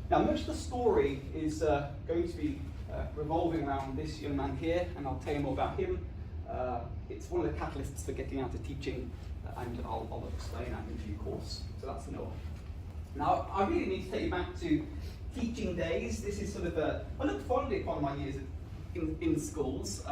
Now, much of the story is going to be revolving around this young man here, and I'll tell you more about him. It's one of the catalysts for getting out of teaching, and I'll explain that in due course. So that's Noah. Now, I really need to take you back to teaching days. This is sort of I look fondly upon my years in schools.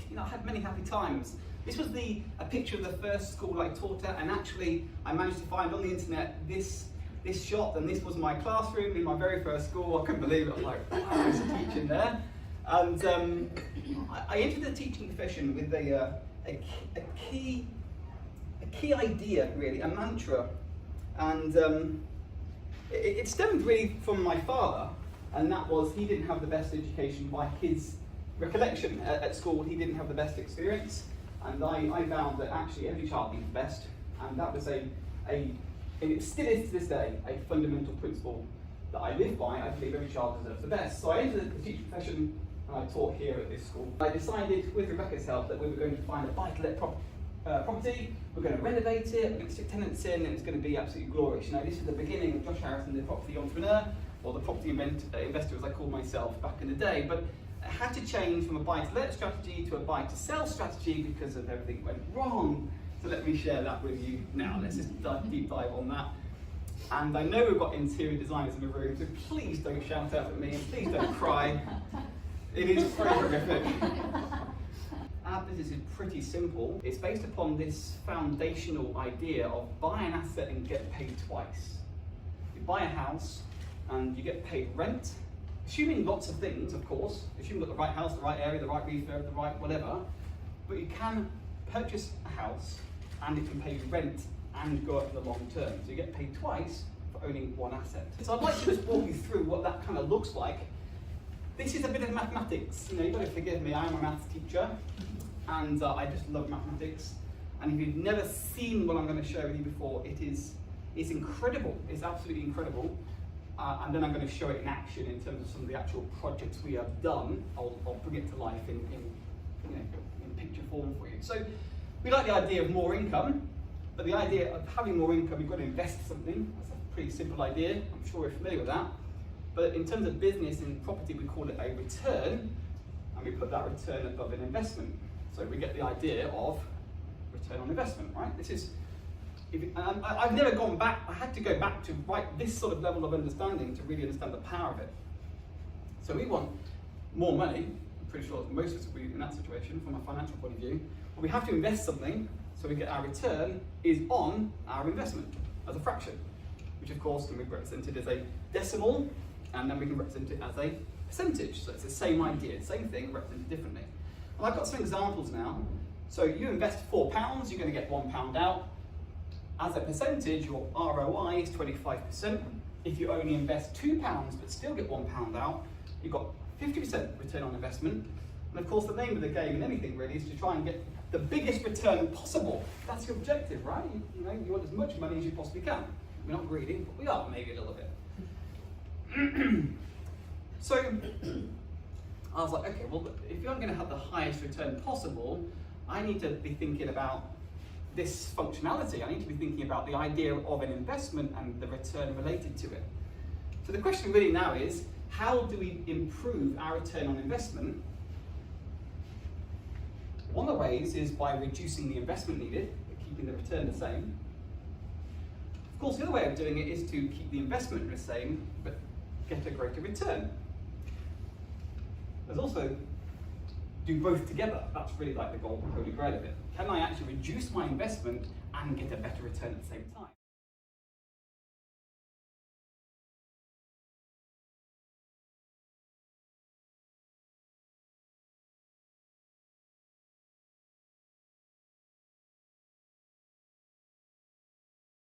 You know, I had many happy times. This was a picture of the first school I taught at, and actually I managed to find on the internet this shot, and this was my classroom in my very first school. I couldn't believe it. I was like, wow, I used to teach in there. And I entered the teaching profession with a key idea, really, a mantra, and it stemmed really from my father, and that was he didn't have the best education by his recollection. At school, he didn't have the best experience, and I found that actually every child needs the best, and that was and it still is to this day a fundamental principle that I live by. I believe every child deserves the best. So I entered the teaching profession, and I taught here at this school. I decided, with Rebecca's help, that we were going to find a buy-to-let property. We're going to renovate it. We're going to stick tenants in, and it's going to be absolutely glorious. You know, this is the beginning of Josh Harrison, the property entrepreneur, or the property investor, as I call myself back in the day. But it had to change from a buy-to-let strategy to a buy-to-sell strategy because of everything that went wrong. So let me share that with you now. Let's just deep dive on that. And I know we've got interior designers in the room, so please don't shout out at me and please don't cry. It is very horrific. Our business is pretty simple. It's based upon this foundational idea of buy an asset and get paid twice. You buy a house and you get paid rent, assuming lots of things, of course. Assuming you've got the right house, the right area, the right refurb, the right whatever. But you can purchase a house and it can pay you rent and go up in the long term. So you get paid twice for owning one asset. So I'd like to just walk you through what that kind of looks like. This is a bit of mathematics. You know, you've got to forgive me, I am a maths teacher, and I just love mathematics. And if you've never seen what I'm going to show you before, it's incredible. It's absolutely incredible. And then I'm going to show it in action in terms of some of the actual projects we have done. I'll bring it to life in picture form for you. So we like the idea of more income, but the idea of having more income, you've got to invest something. That's a pretty simple idea. I'm sure you're familiar with that. But in terms of business and property, we call it a return, and we put that return above an investment. So we get the idea of return on investment, right? This is, I've never gone back, I had to go back to this sort of level of understanding to really understand the power of it. So we want more money. I'm pretty sure most of us will be in that situation from a financial point of view. But we have to invest something, so we get our return is on our investment as a fraction, which of course can be represented as a decimal, and then we can represent it as a percentage. So it's the same idea, same thing, represented differently. And I've got some examples now. So you invest £4, you're going to get £1 out. As a percentage, your ROI is 25%. If you only invest £2 but still get £1 out, you've got 50% return on investment. And of course, the name of the game in anything really is to try and get the biggest return possible. That's your objective, right? You want as much money as you possibly can. We're not greedy, but we are maybe a little bit. So I was like, okay, well, if I'm going to have the highest return possible, I need to be thinking about this functionality. I need to be thinking about the idea of an investment and the return related to it. So the question really now is, how do we improve our return on investment? One of the ways is by reducing the investment needed, but keeping the return the same. Of course, the other way of doing it is to keep the investment the same, but get a greater return. There's also do both together. That's really like the golden holy grail of it. Can I actually reduce my investment and get a better return at the same time?